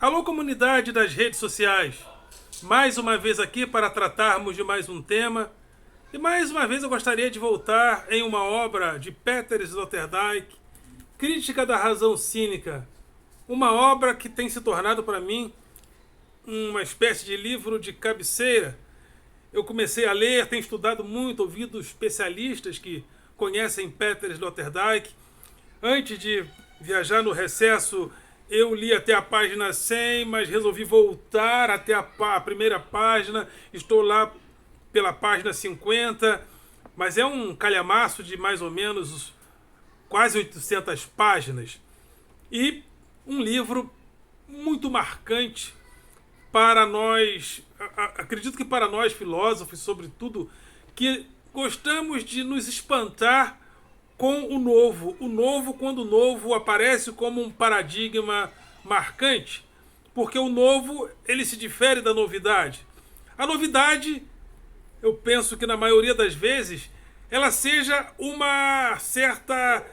Alô, comunidade das redes sociais. Mais uma vez aqui para tratarmos de mais um tema. E mais uma vez eu gostaria de voltar em uma obra de Peter Sloterdijk, Crítica da Razão Cínica. Uma obra que tem se tornado para mim uma espécie de livro de cabeceira. Eu comecei a ler, tenho estudado muito, ouvido especialistas que conhecem Peter Sloterdijk. Antes de viajar no recesso, eu li até a página 100, mas resolvi voltar até a primeira página. Estou lá pela página 50, mas é um calhamaço de mais ou menos quase 800 páginas. E um livro muito marcante para nós, acredito que para nós filósofos, sobretudo, que gostamos de nos espantar com o novo. O novo, quando o novo aparece como um paradigma marcante, porque o novo, ele se difere da novidade. A novidade, eu penso que na maioria das vezes, ela seja uma certa...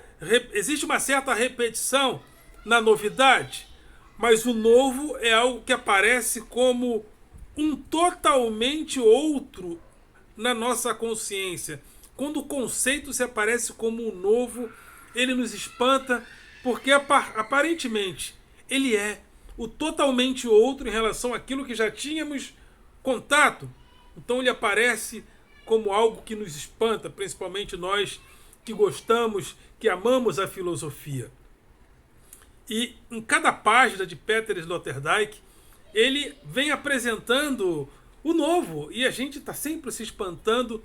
Existe uma certa repetição na novidade, mas o novo é algo que aparece como um totalmente outro na nossa consciência. Quando o conceito se aparece como um novo, ele nos espanta, porque aparentemente ele é o totalmente outro em relação àquilo que já tínhamos contato. Então ele aparece como algo que nos espanta, principalmente nós que gostamos, que amamos a filosofia. E em cada página de Peter Sloterdijk, ele vem apresentando o novo, e a gente está sempre se espantando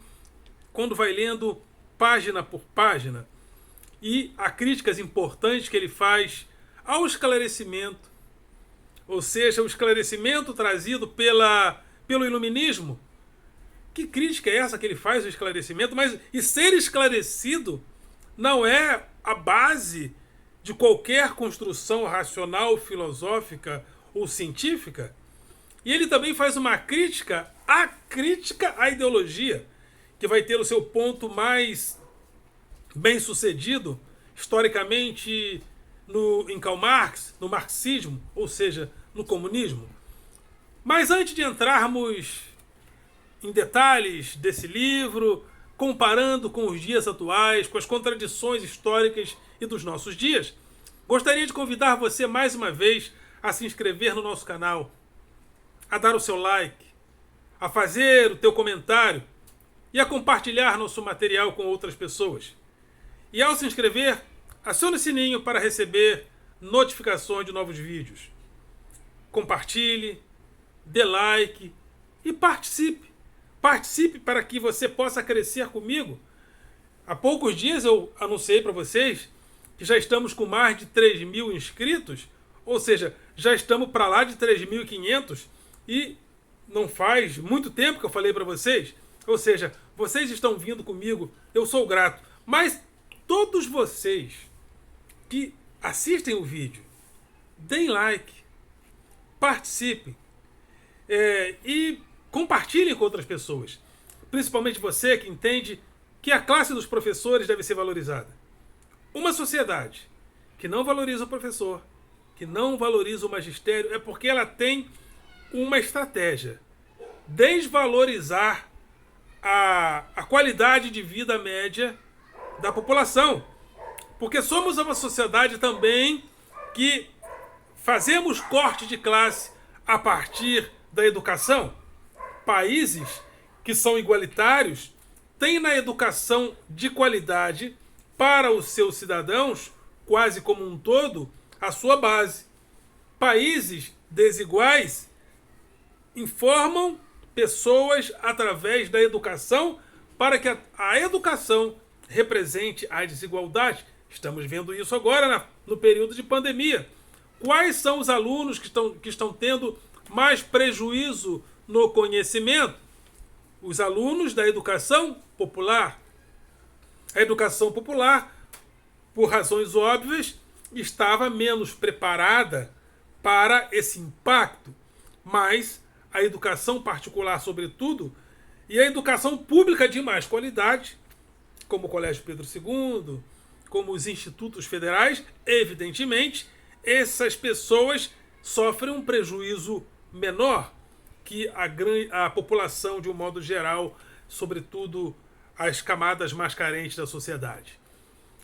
quando vai lendo página por página. E há críticas importantes que ele faz ao esclarecimento, ou seja, o esclarecimento trazido pelo iluminismo. Que crítica é essa que ele faz ao esclarecimento? Mas e ser esclarecido não é a base de qualquer construção racional, filosófica ou científica? E ele também faz uma crítica à ideologia, que vai ter o seu ponto mais bem sucedido historicamente em Karl Marx, no marxismo, ou seja, no comunismo. Mas antes de entrarmos em detalhes desse livro, comparando com os dias atuais, com as contradições históricas e dos nossos dias, gostaria de convidar você mais uma vez a se inscrever no nosso canal, a dar o seu like, a fazer o teu comentário e a compartilhar nosso material com outras pessoas. E ao se inscrever, acione o sininho para receber notificações de novos vídeos. Compartilhe, dê like e participe. Participe para que você possa crescer comigo. Há poucos dias eu anunciei para vocês que já estamos com mais de 3.000 inscritos, ou seja, já estamos para lá de 3.500 e não faz muito tempo que eu falei para vocês. Ou seja, vocês estão vindo comigo, eu sou grato. Mas todos vocês que assistem o vídeo, deem like, participem e compartilhem com outras pessoas. Principalmente você que entende que a classe dos professores deve ser valorizada. Uma sociedade que não valoriza o professor, que não valoriza o magistério, é porque ela tem uma estratégia: desvalorizar a qualidade de vida média da população. Porque somos uma sociedade também que fazemos corte de classe a partir da educação. Países que são igualitários têm na educação de qualidade para os seus cidadãos, quase como um todo, a sua base. Países desiguais informam pessoas através da educação para que a educação represente a desigualdade. Estamos vendo isso agora no período de pandemia. Quais são os alunos que estão tendo mais prejuízo no conhecimento? Os alunos da educação popular. A educação popular, por razões óbvias, estava menos preparada para esse impacto, mas a educação particular, sobretudo, e a educação pública de mais qualidade, como o Colégio Pedro II, como os institutos federais, evidentemente, essas pessoas sofrem um prejuízo menor que a população de um modo geral, sobretudo as camadas mais carentes da sociedade.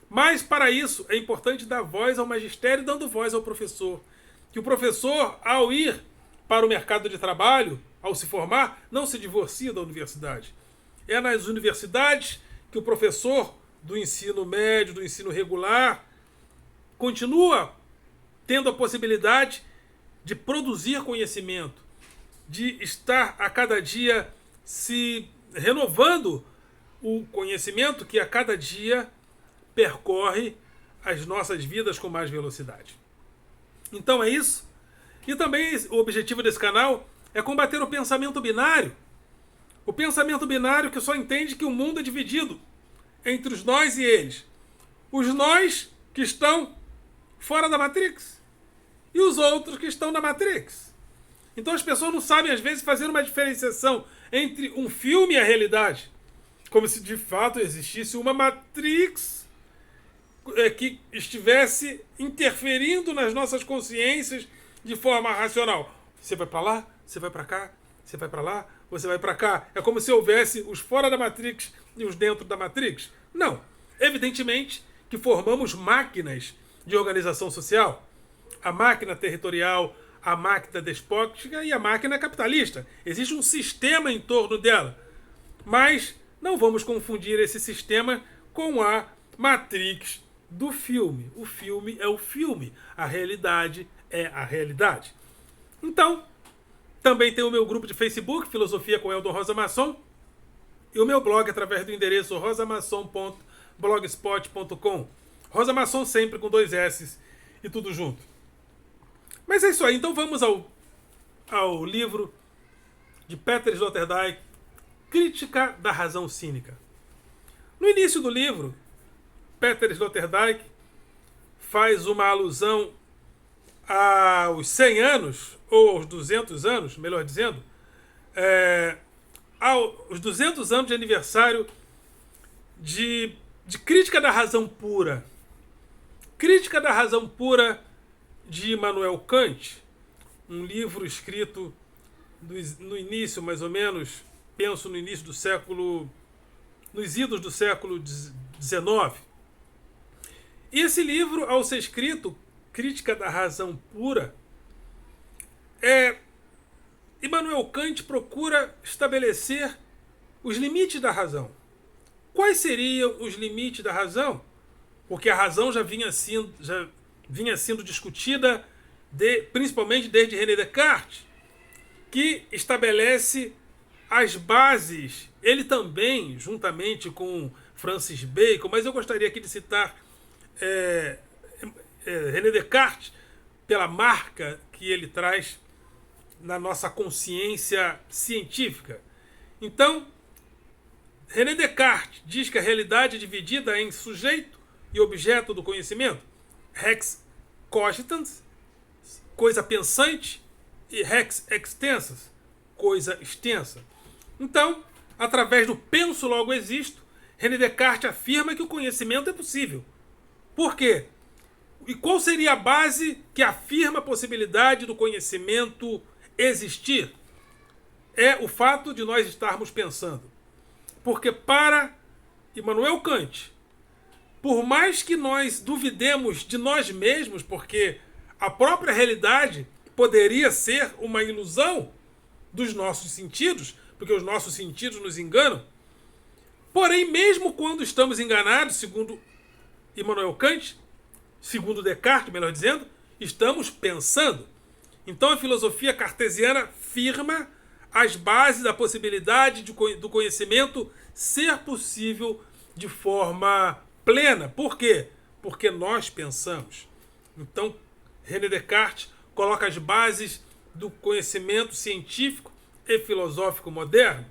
Mas, para isso, é importante dar voz ao magistério, dando voz ao professor. Que o professor, ao ir para o mercado de trabalho, ao se formar, não se divorcia da universidade. É nas universidades que o professor do ensino médio, do ensino regular, continua tendo a possibilidade de produzir conhecimento, de estar a cada dia se renovando o conhecimento que a cada dia percorre as nossas vidas com mais velocidade. Então é isso. E também o objetivo desse canal é combater o pensamento binário. O pensamento binário que só entende que o mundo é dividido entre os nós e eles. Os nós que estão fora da Matrix e os outros que estão na Matrix. Então as pessoas não sabem, às vezes, fazer uma diferenciação entre um filme e a realidade. Como se de fato existisse uma Matrix que estivesse interferindo nas nossas consciências de forma racional. Você vai para lá, você vai para cá, você vai para lá, você vai para cá. É como se houvesse os fora da Matrix e os dentro da Matrix. Não. Evidentemente que formamos máquinas de organização social. A máquina territorial, a máquina despótica e a máquina capitalista. Existe um sistema em torno dela. Mas não vamos confundir esse sistema com a Matrix do filme. O filme é o filme. A realidade é a realidade. Então, também tem o meu grupo de Facebook, Filosofia com Eldon Rosa Masson, e o meu blog através do endereço rosamasson.blogspot.com. Rosa Masson sempre com 2 S e tudo junto. Mas é isso aí. Então vamos ao livro de Peter Sloterdijk, Crítica da Razão Cínica. No início do livro, Peter Sloterdijk faz uma alusão aos 100 anos, ou aos 200 anos, melhor dizendo, aos 200 anos de aniversário de Crítica da Razão Pura. Crítica da Razão Pura de Immanuel Kant, um livro escrito no início, mais ou menos, penso no início do século, nos idos do século XIX. E esse livro, ao ser escrito, Crítica da Razão Pura, Immanuel Kant procura estabelecer os limites da razão. Quais seriam os limites da razão? Porque a razão já vinha sendo discutida principalmente desde René Descartes, que estabelece as bases, ele também, juntamente com Francis Bacon, mas eu gostaria aqui de citar René Descartes, pela marca que ele traz na nossa consciência científica. Então, René Descartes diz que a realidade é dividida em sujeito e objeto do conhecimento, rex cogitans, coisa pensante, e rex extensas, coisa extensa. Então, através do penso logo existo, René Descartes afirma que o conhecimento é possível. Por quê? E qual seria a base que afirma a possibilidade do conhecimento existir? É o fato de nós estarmos pensando. Porque para Immanuel Kant, por mais que nós duvidemos de nós mesmos, porque a própria realidade poderia ser uma ilusão dos nossos sentidos, porque os nossos sentidos nos enganam, porém, mesmo quando estamos enganados, segundo Immanuel Kant, segundo Descartes, melhor dizendo, estamos pensando. Então a filosofia cartesiana firma as bases da possibilidade do conhecimento ser possível de forma plena. Por quê? Porque nós pensamos. Então, René Descartes coloca as bases do conhecimento científico e filosófico moderno.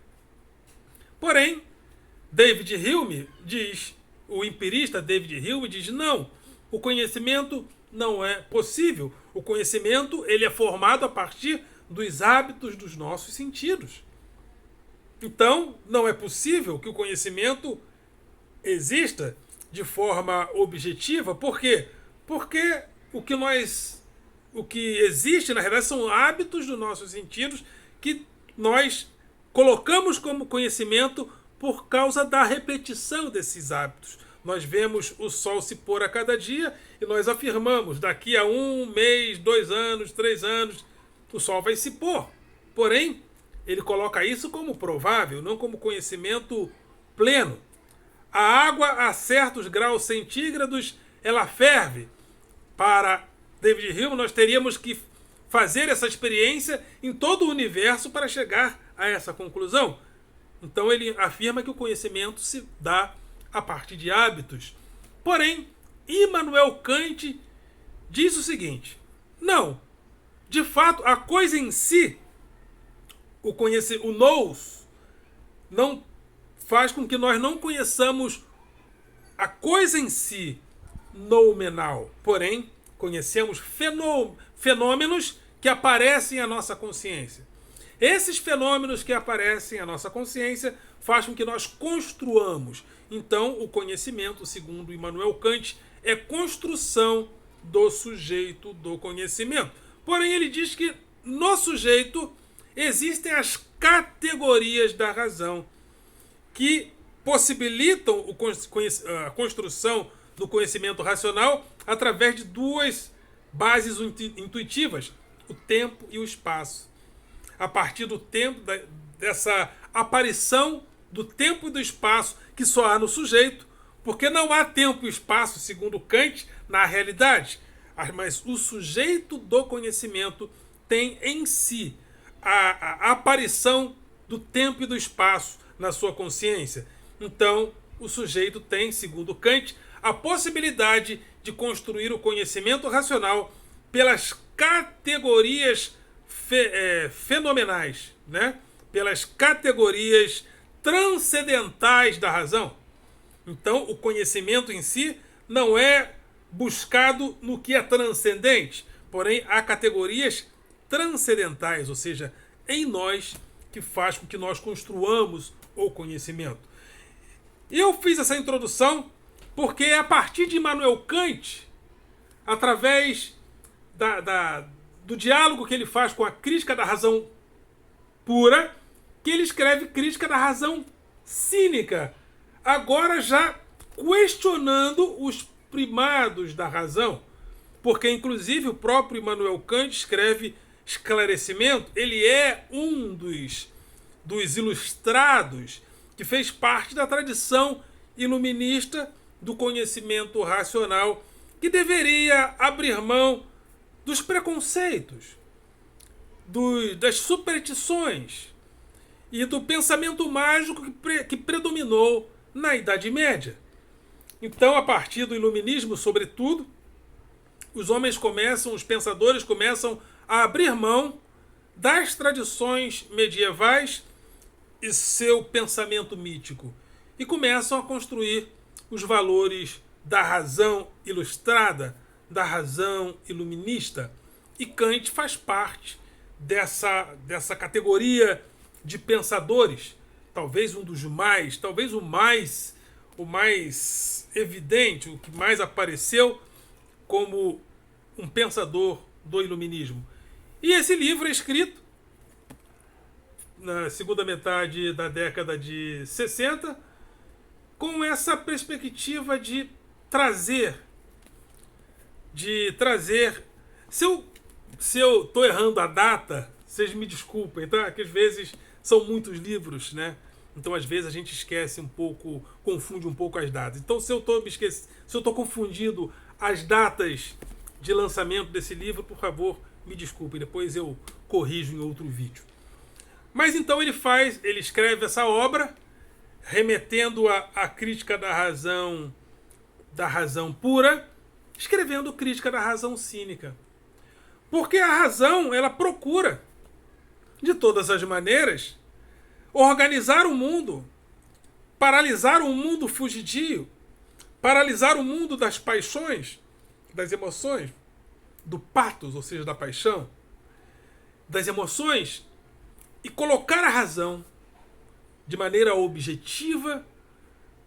Porém, David Hume diz, o empirista David Hume diz, não, o conhecimento não é possível. O conhecimento ele é formado a partir dos hábitos dos nossos sentidos. Então, não é possível que o conhecimento exista de forma objetiva. Por quê? Porque o que nós o que existe, na realidade, são hábitos dos nossos sentidos que nós colocamos como conhecimento por causa da repetição desses hábitos. Nós vemos o sol se pôr a cada dia e nós afirmamos, daqui a 1 mês, 2 anos, 3 anos, o sol vai se pôr. Porém, ele coloca isso como provável, não como conhecimento pleno. A água a certos graus centígrados, ela ferve. Para David Hume, nós teríamos que fazer essa experiência em todo o universo para chegar a essa conclusão. Então ele afirma que o conhecimento se dá a partir de hábitos. Porém, Immanuel Kant diz o seguinte: não, de fato, a coisa em si, o nous, não faz com que nós não conheçamos a coisa em si noumenal. Porém, conhecemos fenômenos que aparecem à nossa consciência. Esses fenômenos que aparecem à nossa consciência fazem com que nós construamos. Então, o conhecimento, segundo Immanuel Kant, é construção do sujeito do conhecimento. Porém, ele diz que no sujeito existem as categorias da razão que possibilitam a construção do conhecimento racional através de duas bases intuitivas, o tempo e o espaço. A partir do tempo, dessa aparição do tempo e do espaço que só há no sujeito, porque não há tempo e espaço, segundo Kant, na realidade. Mas o sujeito do conhecimento tem em si a aparição do tempo e do espaço na sua consciência. Então, o sujeito tem, segundo Kant, a possibilidade de construir o conhecimento racional pelas categorias fenomenais, né? Pelas categorias transcendentais da razão. Então, o conhecimento em si não é buscado no que é transcendente, porém há categorias transcendentais, ou seja, em nós, que faz com que nós construamos o conhecimento. E eu fiz essa introdução porque é a partir de Immanuel Kant, através do diálogo que ele faz com a crítica da razão pura, que ele escreve crítica da razão cínica, agora já questionando os primados da razão, porque inclusive o próprio Immanuel Kant escreve Esclarecimento, ele é um dos ilustrados que fez parte da tradição iluminista do conhecimento racional, que deveria abrir mão dos preconceitos, das superstições e do pensamento mágico que predominou na Idade Média. Então, a partir do iluminismo, sobretudo, os pensadores começam a abrir mão das tradições medievais e seu pensamento mítico e começam a construir os valores da razão ilustrada, da razão iluminista. E Kant faz parte dessa categoria de pensadores, talvez um dos mais, talvez o mais evidente, o que mais apareceu como um pensador do iluminismo. E esse livro é escrito na segunda metade da década de 60, com essa perspectiva de trazer. Se eu estou errando a data, vocês me desculpem, tá? Que às vezes são muitos livros, né? Então às vezes a gente esquece um pouco, confunde um pouco as datas. Então se eu estou confundindo as datas de lançamento desse livro, por favor, me desculpem, depois eu corrijo em outro vídeo. Mas então ele escreve essa obra, remetendo à crítica da razão pura, escrevendo crítica da razão cínica. Porque a razão, ela procura, de todas as maneiras, organizar o mundo, paralisar o mundo fugidio, paralisar o mundo das paixões, das emoções, do pathos, ou seja, da paixão, das emoções, e colocar a razão de maneira objetiva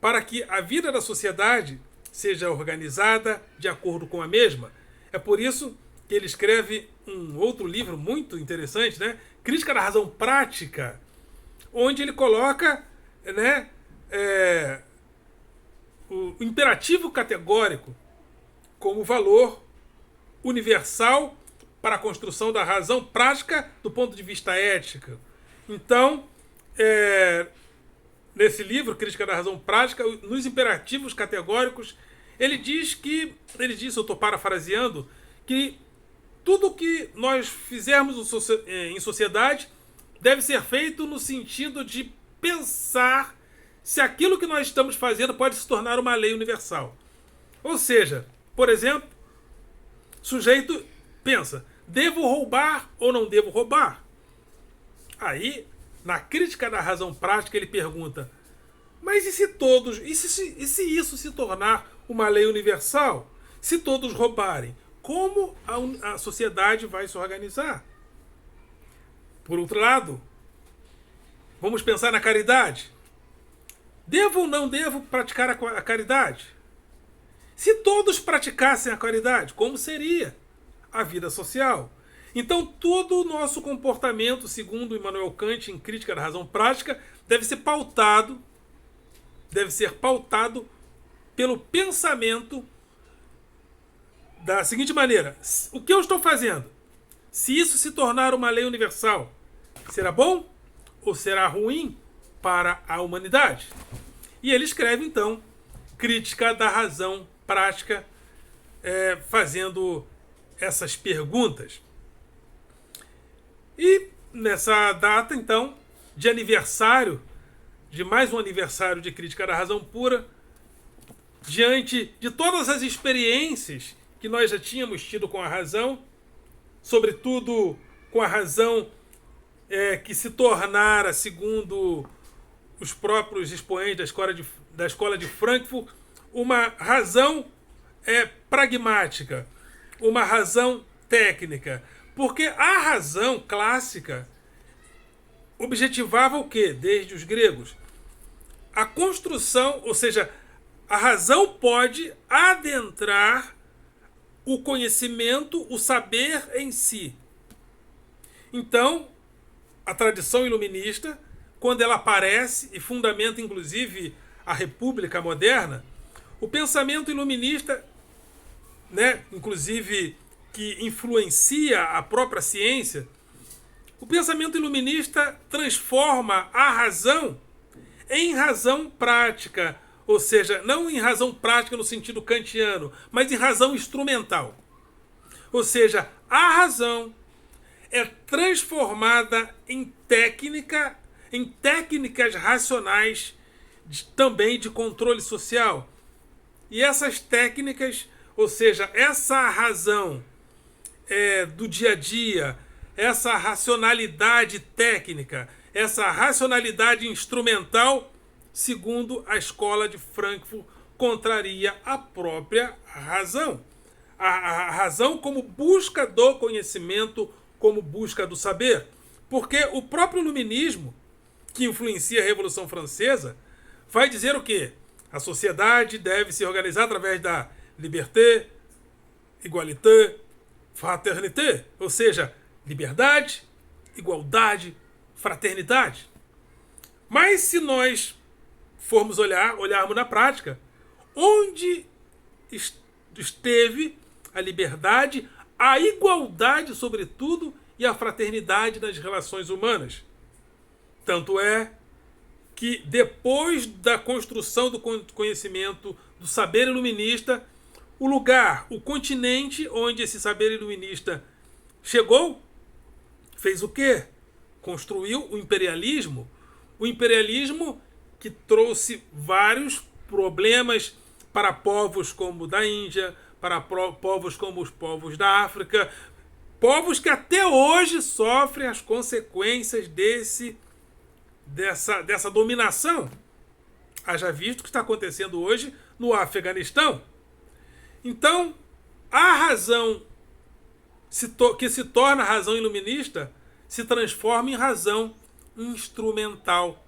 para que a vida da sociedade seja organizada de acordo com a mesma. É por isso que ele escreve um outro livro muito interessante, né? Crítica da Razão Prática, onde ele coloca, né, o imperativo categórico como valor universal para a construção da razão prática do ponto de vista ético. Então, nesse livro, Crítica da Razão Prática, nos imperativos categóricos, ele diz, eu estou parafraseando, que tudo que nós fizermos em sociedade deve ser feito no sentido de pensar se aquilo que nós estamos fazendo pode se tornar uma lei universal. Ou seja, por exemplo, o sujeito pensa, devo roubar ou não devo roubar? Aí, na Crítica da Razão Prática, ele pergunta, mas e se isso se tornar uma lei universal? Se todos roubarem, como a sociedade vai se organizar? Por outro lado, vamos pensar na caridade. Devo ou não devo praticar a caridade? Se todos praticassem a caridade, como seria a vida social? Então, todo o nosso comportamento, segundo Immanuel Kant em Crítica da Razão Prática, deve ser pautado pelo pensamento da seguinte maneira: o que eu estou fazendo? Se isso se tornar uma lei universal, será bom ou será ruim para a humanidade? E ele escreve, então, Crítica da Razão Prática, fazendo essas perguntas. E nessa data, então, de aniversário, de mais um aniversário de Crítica da Razão Pura, diante de todas as experiências que nós já tínhamos tido com a razão, sobretudo com a razão que se tornara, segundo os próprios expoentes da escola de Frankfurt, uma razão pragmática, uma razão técnica. Porque a razão clássica objetivava o quê? Desde os gregos? A construção, ou seja, a razão pode adentrar o conhecimento, o saber em si. Então, a tradição iluminista, quando ela aparece e fundamenta inclusive a República moderna, o pensamento iluminista, né, inclusive que influencia a própria ciência, o pensamento iluminista transforma a razão em razão prática, ou seja, não em razão prática no sentido kantiano, mas em razão instrumental. Ou seja, a razão é transformada em técnicas racionais também de controle social. E essas técnicas, ou seja, essa razão do dia a dia, essa racionalidade técnica, essa racionalidade instrumental, segundo a escola de Frankfurt, contraria a própria razão. A razão como busca do conhecimento, como busca do saber. Porque o próprio iluminismo, que influencia a Revolução Francesa, vai dizer o quê? A sociedade deve se organizar através da liberté, égalité, fraternité, ou seja, liberdade, igualdade, fraternidade. Mas se nós formos olharmos na prática, onde esteve a liberdade, a igualdade, sobretudo, e a fraternidade nas relações humanas? Tanto é que depois da construção do conhecimento, do saber iluminista, o continente onde esse saber iluminista chegou, fez o quê? Construiu o imperialismo que trouxe vários problemas para povos como o da Índia, para povos como os povos da África, povos que até hoje sofrem as consequências dessa dominação. Haja visto o que está acontecendo hoje no Afeganistão. Então, a razão que se torna razão iluminista se transforma em razão instrumental.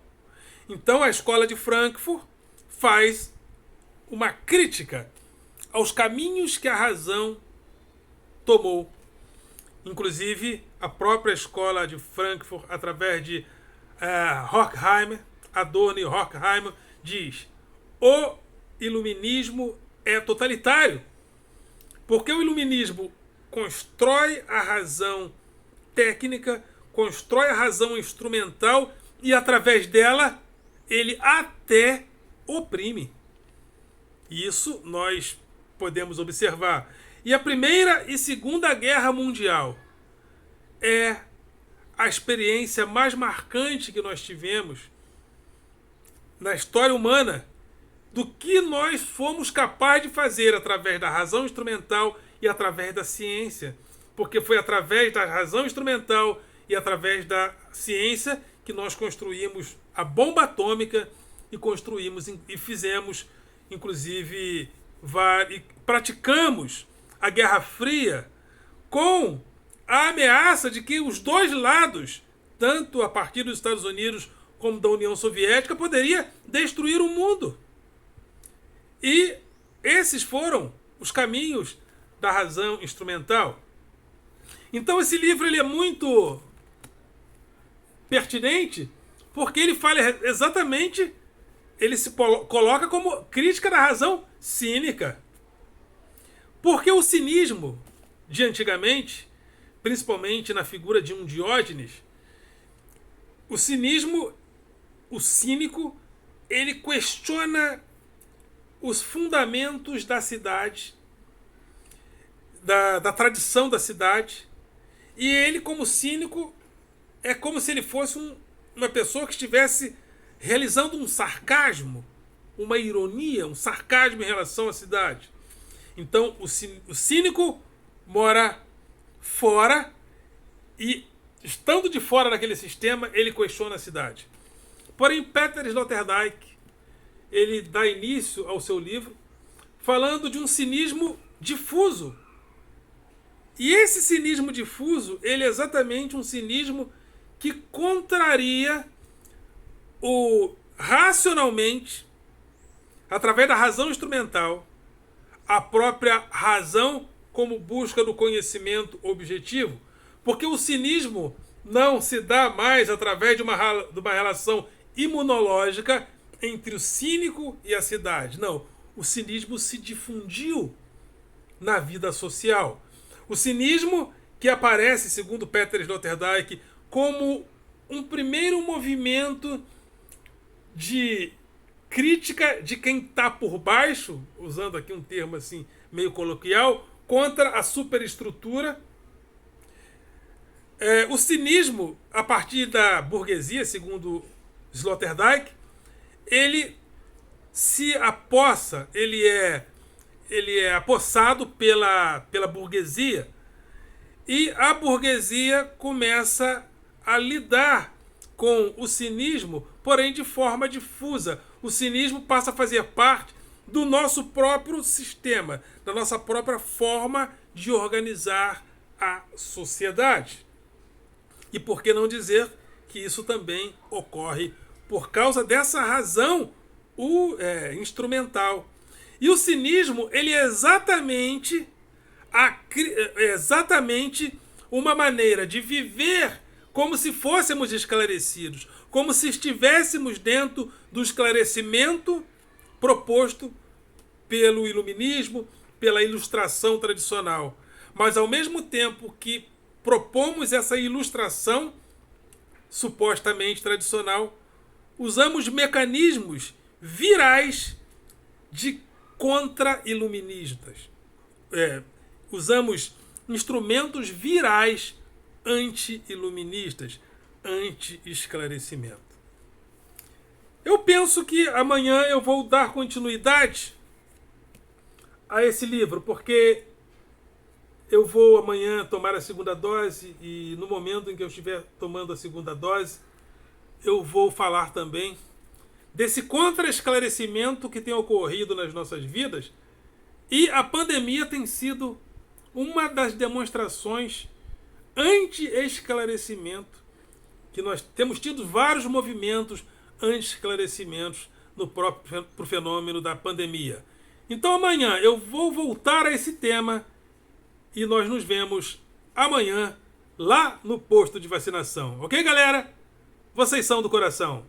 Então, a escola de Frankfurt faz uma crítica aos caminhos que a razão tomou. Inclusive, a própria escola de Frankfurt, através de Horkheimer, Adorno e Horkheimer, diz: o iluminismo é totalitário, porque o iluminismo constrói a razão técnica, constrói a razão instrumental e, através dela, ele até oprime. Isso nós podemos observar. E a Primeira e Segunda Guerra Mundial é a experiência mais marcante que nós tivemos na história humana do que nós fomos capazes de fazer através da razão instrumental e através da ciência. Porque foi através da razão instrumental e através da ciência que nós construímos a bomba atômica e construímos e fizemos, inclusive, e praticamos a Guerra Fria com a ameaça de que os dois lados, tanto a partir dos Estados Unidos como da União Soviética, poderia destruir o mundo. E esses foram os caminhos da razão instrumental. Então esse livro ele é muito pertinente porque ele fala exatamente, ele se coloca como crítica da razão cínica. Porque o cinismo de antigamente, principalmente na figura de um Diógenes, o cinismo, o cínico, ele questiona os fundamentos da cidade, da tradição da cidade, e ele, como cínico, é como se ele fosse uma pessoa que estivesse realizando um sarcasmo, uma ironia, um sarcasmo em relação à cidade. Então, o cínico mora fora e, estando de fora daquele sistema, ele questiona a cidade. Porém, Peter Sloterdijk, ele dá início ao seu livro falando de um cinismo difuso. E esse cinismo difuso, ele é exatamente um cinismo que contraria racionalmente, através da razão instrumental, a própria razão como busca do conhecimento objetivo. Porque o cinismo não se dá mais através de uma relação imunológica entre o cínico e a cidade. Não, o cinismo se difundiu na vida social. O cinismo que aparece, segundo Peter Sloterdijk, como um primeiro movimento de crítica de quem está por baixo, usando aqui um termo assim meio coloquial, contra a superestrutura. O cinismo, a partir da burguesia, segundo Sloterdijk, ele se apossa, ele é apossado pela burguesia, e a burguesia começa a lidar com o cinismo, porém de forma difusa. O cinismo passa a fazer parte do nosso próprio sistema, da nossa própria forma de organizar a sociedade. E por que não dizer que isso também ocorre por causa dessa razão instrumental. E o cinismo, ele é exatamente uma maneira de viver como se fôssemos esclarecidos, como se estivéssemos dentro do esclarecimento proposto pelo iluminismo, pela ilustração tradicional. Mas ao mesmo tempo que propomos essa ilustração supostamente tradicional, usamos mecanismos virais de contra-iluministas. Usamos instrumentos virais anti-iluministas, anti-esclarecimento. Eu penso que amanhã eu vou dar continuidade a esse livro, porque eu vou amanhã tomar a segunda dose e no momento em que eu estiver tomando a segunda dose, eu vou falar também desse contra-esclarecimento que tem ocorrido nas nossas vidas, e a pandemia tem sido uma das demonstrações anti-esclarecimento, que nós temos tido vários movimentos anti-esclarecimentos no próprio fenômeno da pandemia. Então amanhã eu vou voltar a esse tema e nós nos vemos amanhã lá no posto de vacinação. Ok, galera? Vocês são do coração.